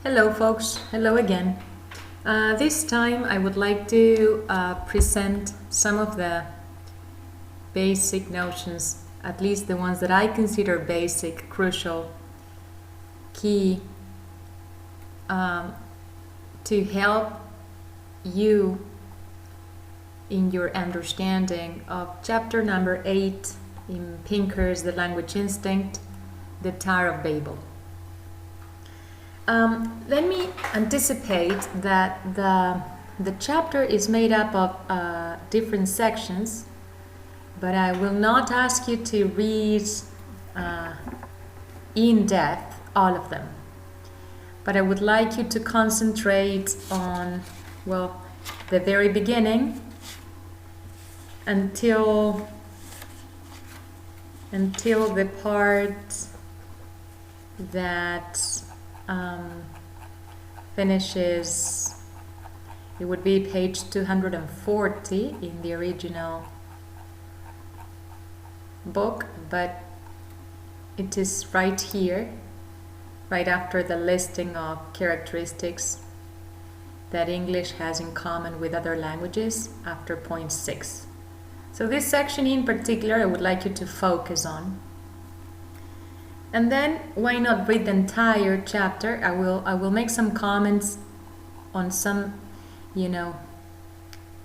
Hello folks, hello again. This time I would like to present some of the basic notions, at least the ones that I consider basic, crucial, key, to help you in your understanding of chapter number 8 in Pinker's The Language Instinct, the Tower of Babel. Let me anticipate that the chapter is made up of different sections, but I will not ask you to read in depth all of them. But I would like you to concentrate on, well, the very beginning until the part that finishes, it would be page 240 in the original book, but it is right here, right after the listing of characteristics that English has in common with other languages, after point 6. So this section in particular I would like you to focus on. And then, why not read the entire chapter? I will make some comments on some,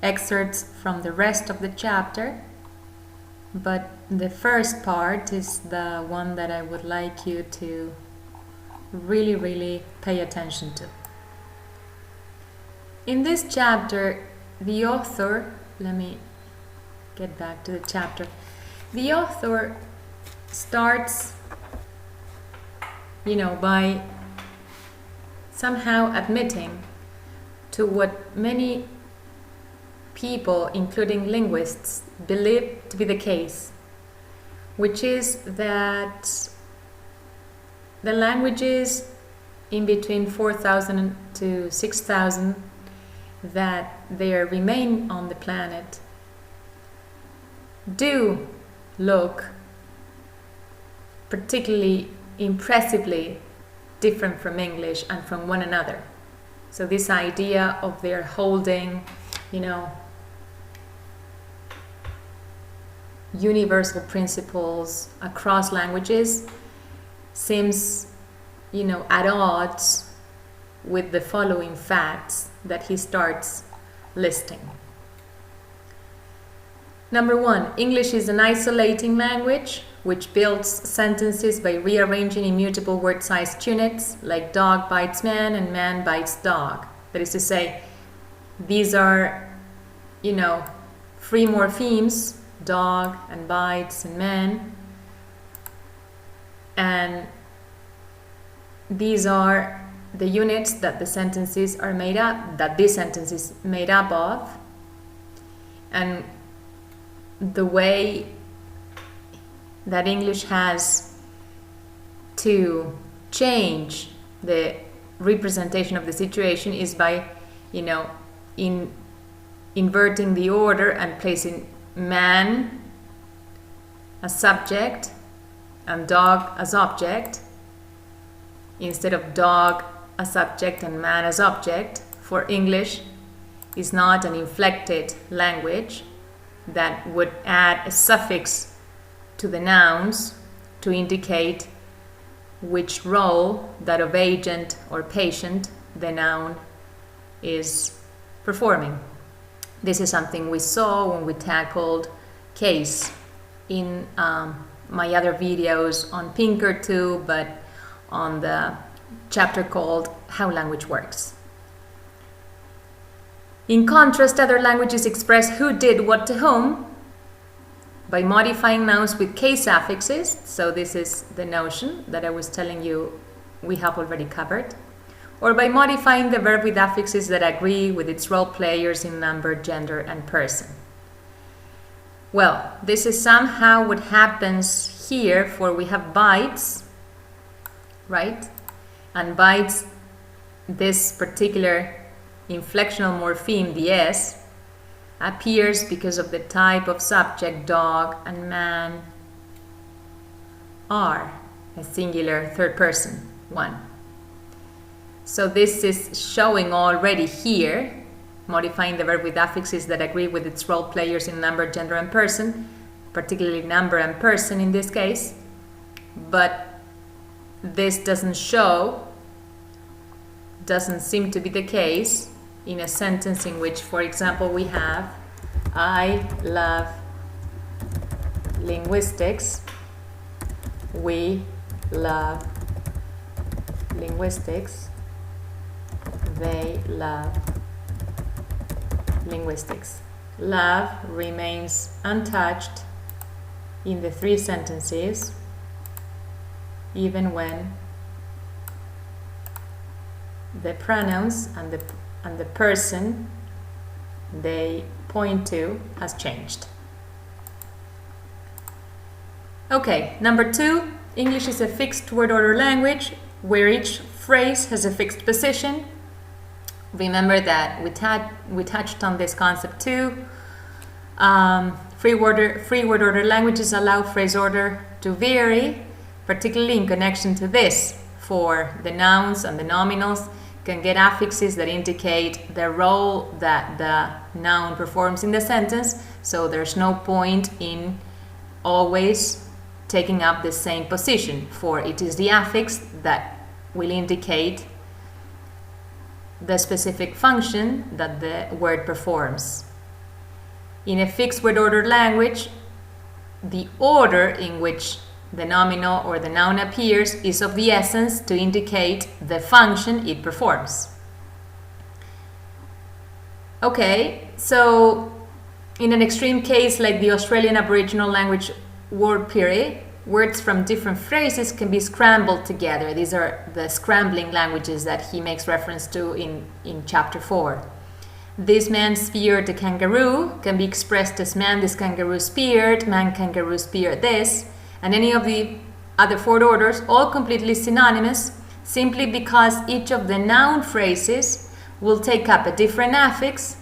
excerpts from the rest of the chapter. But the first part is the one that I would like you to really, really pay attention to. In this chapter, the author, let me get back to the chapter. The author starts by somehow admitting to what many people, including linguists, believe to be the case, which is that the languages in between 4,000 to 6,000 that there remain on the planet do look particularly impressively different from English and from one another. So this idea of their holding, universal principles across languages seems, at odds with the following facts that he starts listing. Number 1, English is an isolating language which builds sentences by rearranging immutable word-sized units like dog bites man and man bites dog. That is to say, these are, free morphemes, dog and bites and man. And these are the units that the sentences are made up, that this sentence is made up of. And the way that English has to change the representation of the situation is by, inverting the order and placing man as subject and dog as object instead of dog as subject and man as object. For English is not an inflected language that would add a suffix to the nouns to indicate which role, that of agent or patient, the noun is performing. This is something we saw when we tackled case in my other videos on Pinker too, but on the chapter called How Language Works. In contrast, other languages express who did what to whom by modifying nouns with case affixes. So this is the notion that I was telling you we have already covered. Or by modifying the verb with affixes that agree with its role players in number, gender, and person. Well, this is somehow what happens here, for we have bites, right? And bites, this particular inflectional morpheme, the S, appears because of the type of subject dog and man are a singular third person, one. So this is showing already here, modifying the verb with affixes that agree with its role players in number, gender, and person, particularly number and person in this case. But this doesn't seem to be the case in a sentence in which, for example, we have I love linguistics, we love linguistics, they love linguistics. Love remains untouched in the three sentences, even when the pronouns and the person they point to has changed. Okay, number 2, English is a fixed word order language where each phrase has a fixed position. Remember that we touched on this concept too. Free word order languages allow phrase order to vary, particularly in connection to this. For the nouns and the nominals can get affixes that indicate the role that the noun performs in the sentence, so there's no point in always taking up the same position, for it is the affix that will indicate the specific function that the word performs. In a fixed word order language, the order in which the nominal or the noun appears is of the essence to indicate the function it performs. Okay, so in an extreme case like the Australian Aboriginal language word piri, words from different phrases can be scrambled together. These are the scrambling languages that he makes reference to in chapter 4. This man speared a kangaroo can be expressed as man this kangaroo speared, man kangaroo speared this, and any of the other 4 orders, all completely synonymous, simply because each of the noun phrases will take up a different affix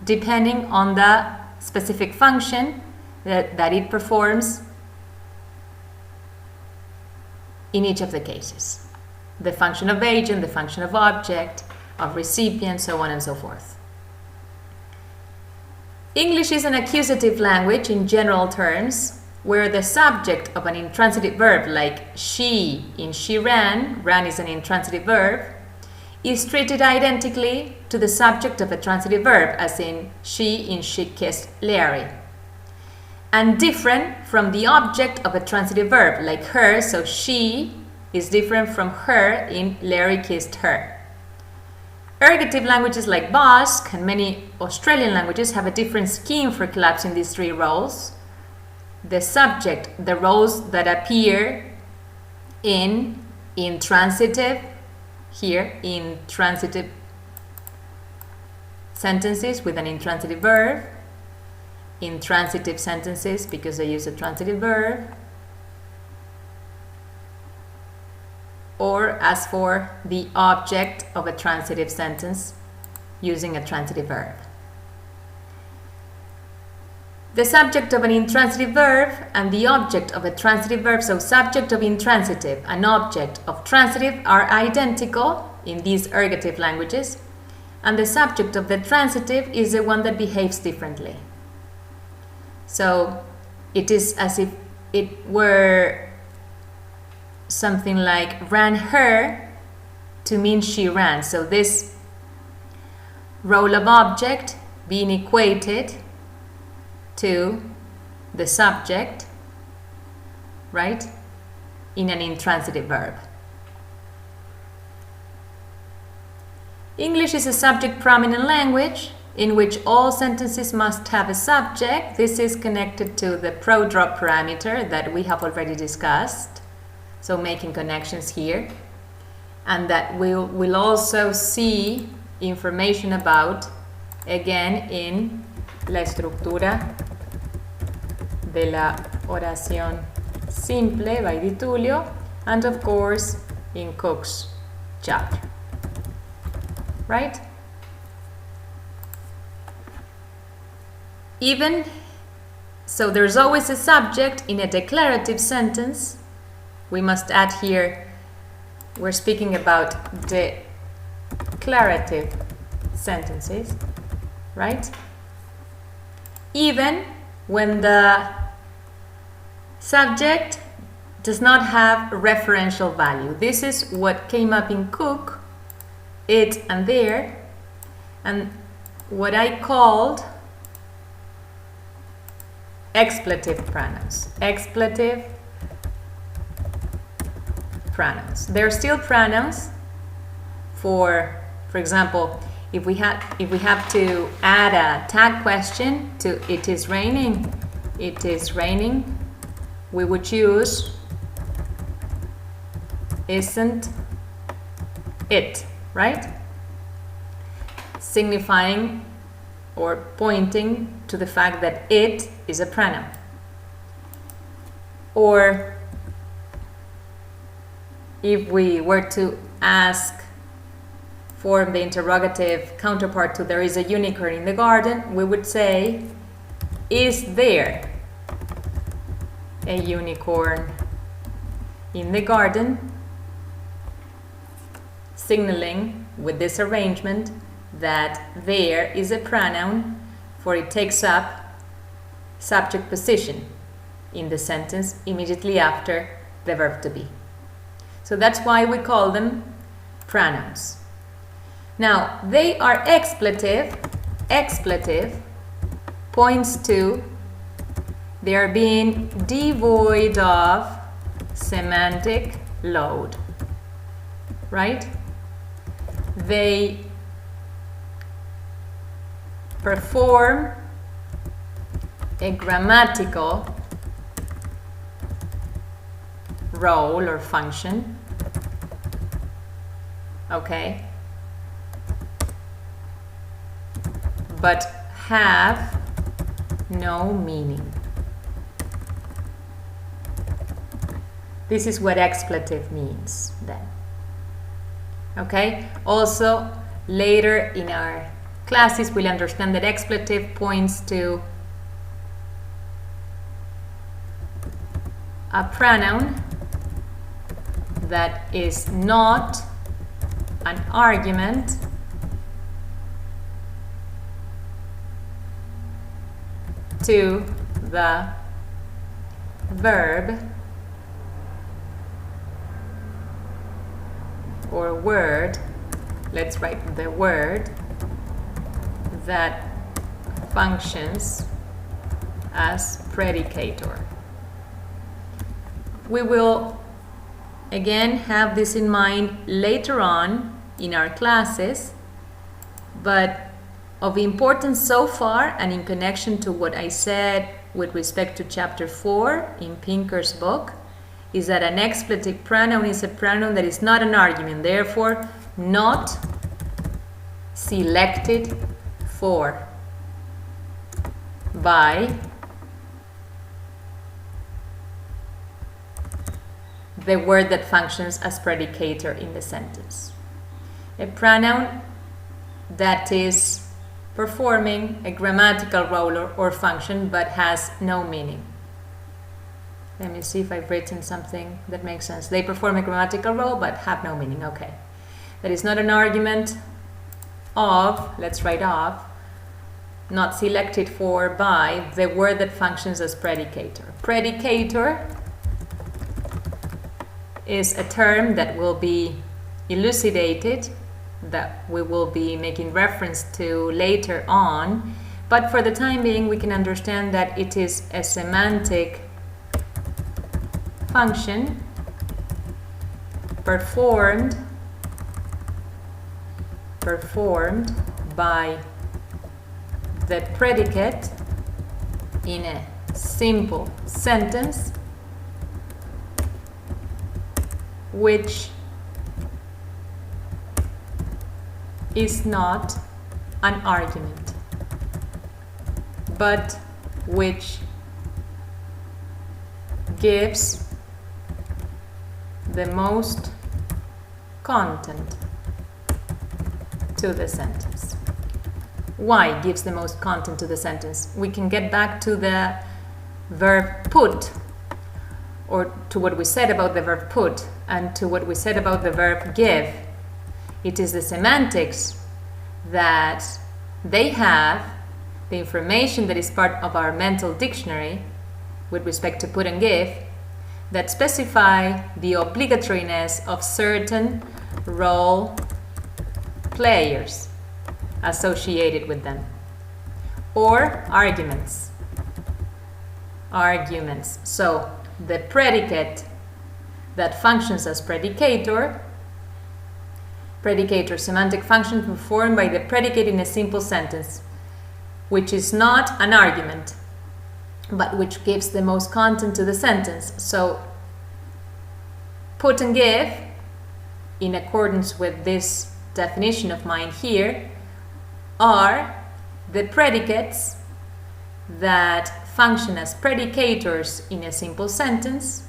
depending on the specific function that it performs in each of the cases. The function of agent, the function of object, of recipient, so on and so forth. English is an accusative language in general terms, where the subject of an intransitive verb, like she in she ran is an intransitive verb, is treated identically to the subject of a transitive verb, as in she kissed Larry, and different from the object of a transitive verb, like her, so she is different from her in Larry kissed her. Ergative languages like Basque and many Australian languages have a different scheme for collapsing these 3 roles. The subject, the roles that appear in intransitive, here intransitive sentences with an intransitive verb, intransitive sentences because they use a transitive verb, or as for the object of a transitive sentence using a transitive verb. The subject of an intransitive verb and the object of a transitive verb, so subject of intransitive and object of transitive, are identical in these ergative languages, and the subject of the transitive is the one that behaves differently. So it is as if it were something like ran her to mean she ran. So this role of object being equated to the subject, right, in an intransitive verb. English is a subject prominent language in which all sentences must have a subject. This is connected to the pro-drop parameter that we have already discussed, so making connections here, and that we'll also see information about again in la estructura de la oración simple by Di Tullio, and of course in Cook's chapter, right? Even so, there's always a subject in a declarative sentence. We must add here we're speaking about declarative sentences, right? Even when the subject does not have referential value. This is what came up in Cook, it and there, and what I called expletive pronouns. Expletive pronouns. They're still pronouns for example, if we have to add a tag question to it is raining, we would use isn't it, right? Signifying or pointing to the fact that it is a pronoun. Or if we were to ask for the interrogative counterpart to there is a unicorn in the garden, we would say, is there a unicorn in the garden? Signaling with this arrangement that there is a pronoun, for it takes up subject position in the sentence immediately after the verb to be. So that's why we call them pronouns. Now, they are expletive. Expletive points to they are being devoid of semantic load, right? They perform a grammatical role or function, okay, but have no meaning. This is what expletive means then. Okay, also later in our classes we'll understand that expletive points to a pronoun that is not an argument to the verb or word. Let's write the word that functions as predicator. We will again have this in mind later on in our classes, but of importance so far and in connection to what I said with respect to chapter 4 in Pinker's book is that an expletive pronoun is a pronoun that is not an argument, therefore not selected for by the word that functions as predicator in the sentence. A pronoun that is performing a grammatical role or function but has no meaning. Let me see if I've written something that makes sense. They perform a grammatical role but have no meaning. Okay. That is not an argument of, let's write of, not selected for by the word that functions as predicator. Predicator is a term that will be elucidated, that we will be making reference to later on, but for the time being we can understand that it is a semantic function performed by the predicate in a simple sentence which is not an argument, but which gives the most content to the sentence. Why gives the most content to the sentence? We can get back to the verb put, or to what we said about the verb put and to what we said about the verb give, it is the semantics that they have, the information that is part of our mental dictionary with respect to put and give, that specify the obligatoriness of certain role players associated with them, or arguments. So the predicate that functions as predicator semantic function performed by the predicate in a simple sentence, which is not an argument, but which gives the most content to the sentence. So put and give, in accordance with this definition of mine here, are the predicates that function as predicators in a simple sentence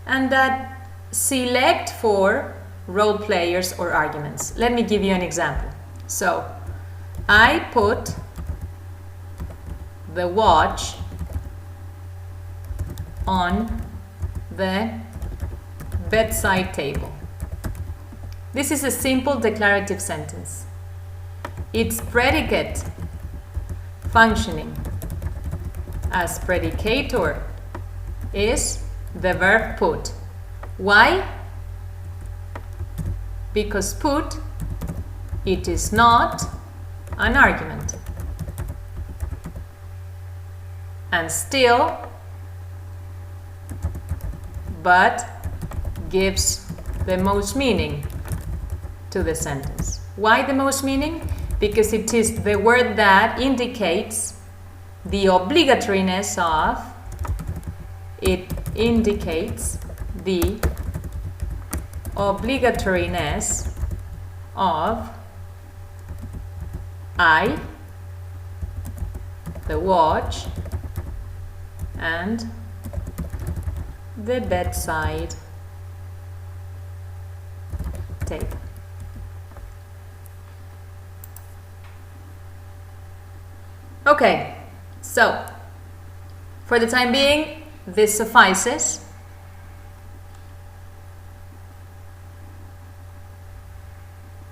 and that select for role players or arguments. Let me give you an example. So I put the watch on the bedside table. This is a simple declarative sentence. Its predicate functioning as predicator is the verb put. Why? Because put, it is not an argument. And still, but gives the most meaning to the sentence. Why the most meaning? Because it is the word that indicates the obligatoriness of, it indicates the obligatoriness of I, the watch, and the bedside table. Okay, so for the time being, this suffices.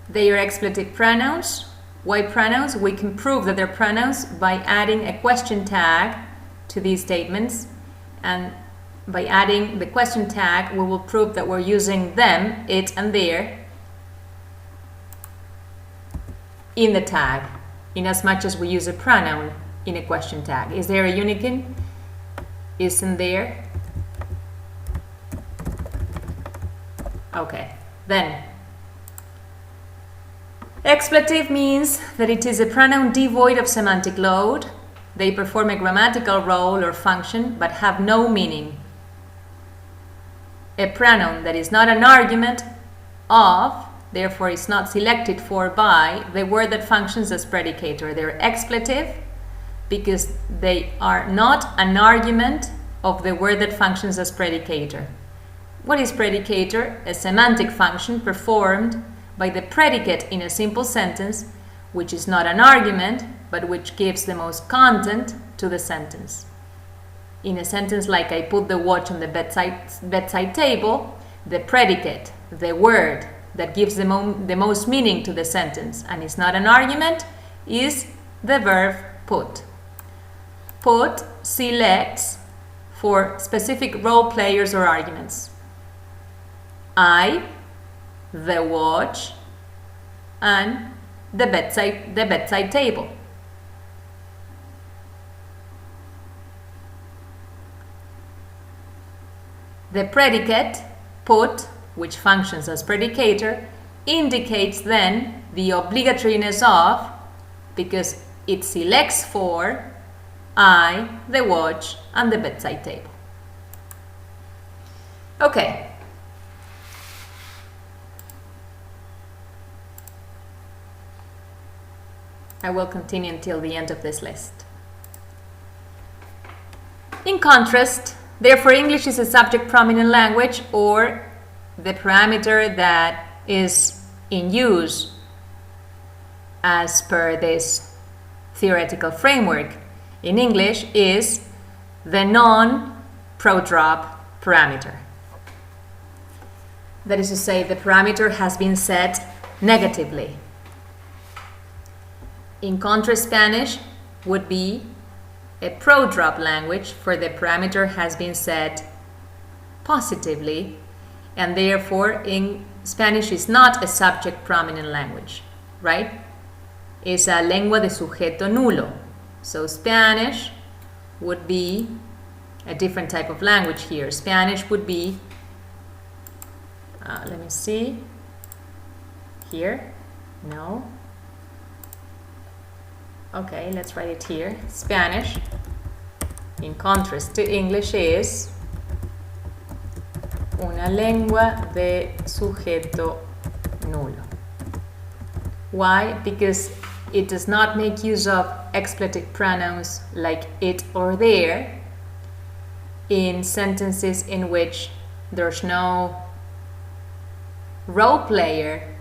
They are expletive pronouns. Why pronouns? We can prove that they're pronouns by adding a question tag to these statements, and by adding the question tag we will prove that we're using them, it and their in the tag, in as much as we use a pronoun in a question tag. Is there a unicorn? Isn't there? Okay, then expletive means that it is a pronoun devoid of semantic load. They perform a grammatical role or function but have no meaning. A pronoun that is not an argument of, therefore is not selected for by, the word that functions as predicator. They're expletive because they are not an argument of the word that functions as predicator. What is predicator? A semantic function performed by the predicate in a simple sentence, which is not an argument, but which gives the most content to the sentence. In a sentence like I put the watch on the bedside table, the predicate, the word that gives the most meaning to the sentence and is not an argument, is the verb put. Put selects for specific role players or arguments. I, the watch, and the bedside table. The predicate, put, which functions as predicator, indicates then the obligatoriness of, because it selects for, I, the watch, and the bedside table. Okay. I will continue until the end of this list. In contrast, therefore, English is a subject-prominent language, or the parameter that is in use as per this theoretical framework in English is the non-prodrop parameter. That is to say, the parameter has been set negatively. In contrast, Spanish would be a pro-drop language, for the parameter has been set positively, and therefore in Spanish is not a subject prominent language, right? It's a lengua de sujeto nulo. So Spanish would be a different type of language here. Spanish would be, let me see, here, no. Okay, let's write it here. Spanish, in contrast to English, is una lengua de sujeto nulo. Why? Because it does not make use of expletive pronouns like it or there in sentences in which there's no role player,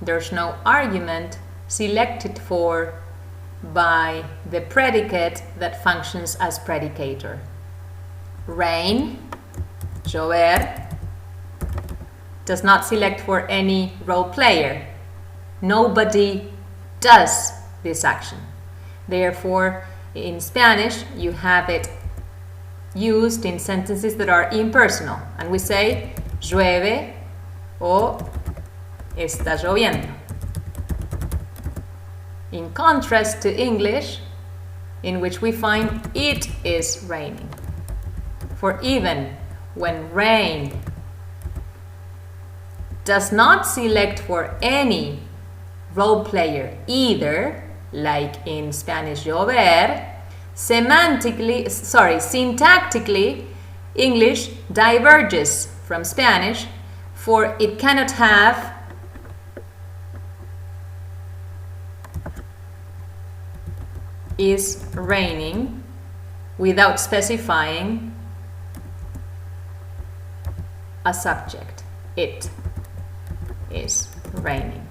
there's no argument selected for by the predicate that functions as predicator. Rain, llover, does not select for any role player. Nobody does this action. Therefore, in Spanish, you have it used in sentences that are impersonal, and we say llueve o está lloviendo. In contrast to English, in which we find it is raining. For even when rain does not select for any role player either, like in Spanish llover, syntactically, English diverges from Spanish, for it cannot have is raining without specifying a subject. It is raining.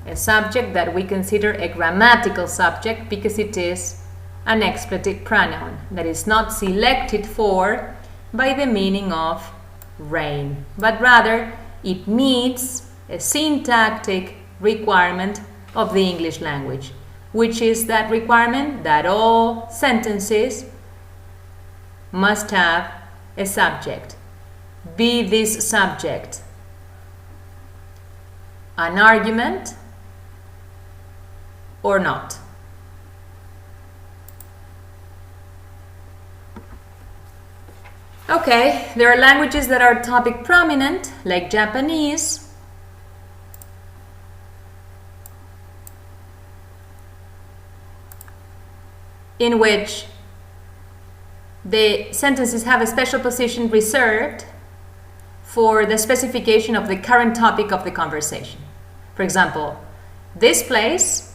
A subject that we consider a grammatical subject because it is an expletive pronoun that is not selected for by the meaning of rain, but rather it meets a syntactic requirement of the English language, which is that requirement that all sentences must have a subject. Be this subject an argument or not. Okay, there are languages that are topic prominent, like Japanese, in which the sentences have a special position reserved for the specification of the current topic of the conversation. For example, this place,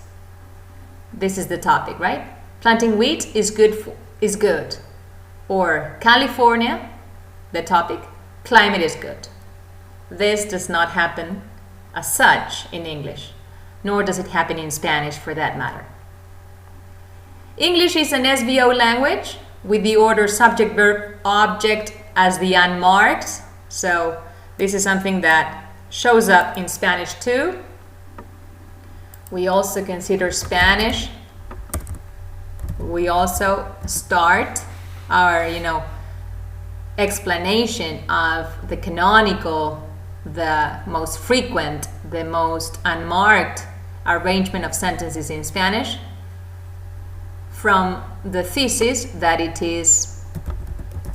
this is the topic, right? Planting wheat is good. Or California, the topic, climate is good. This does not happen as such in English, nor does it happen in Spanish for that matter. English is an SVO language with the order subject, verb, object as the unmarked. So this is something that shows up in Spanish too. We also consider Spanish. We also start our, explanation of the canonical, the most frequent, the most unmarked arrangement of sentences in Spanish from the thesis that it is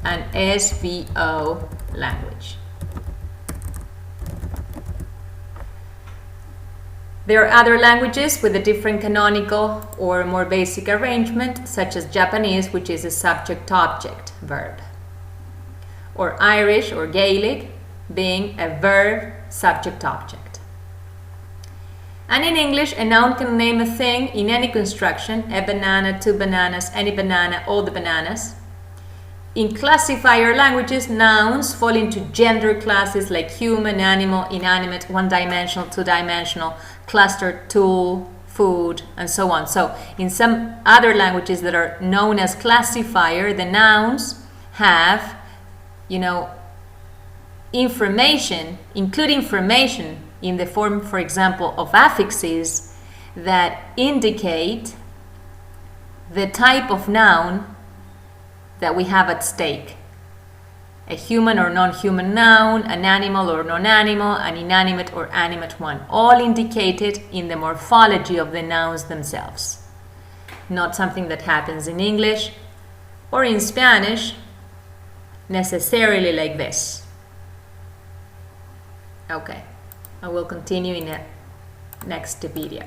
an SVO language. There are other languages with a different canonical or more basic arrangement, such as Japanese, which is a subject-object verb, or Irish or Gaelic being a verb subject-object. And in English, a noun can name a thing in any construction: a banana, two bananas, any banana, all the bananas. In classifier languages, nouns fall into gender classes like human, animal, inanimate, one-dimensional, two-dimensional, cluster, tool, food, and so on. So in some other languages that are known as classifier, the nouns have, include information in the form, for example, of affixes that indicate the type of noun that we have at stake. A human or non-human noun, an animal or non-animal, an inanimate or animate one, all indicated in the morphology of the nouns themselves. Not something that happens in English or in Spanish necessarily like this. Okay, I will continue in the next video.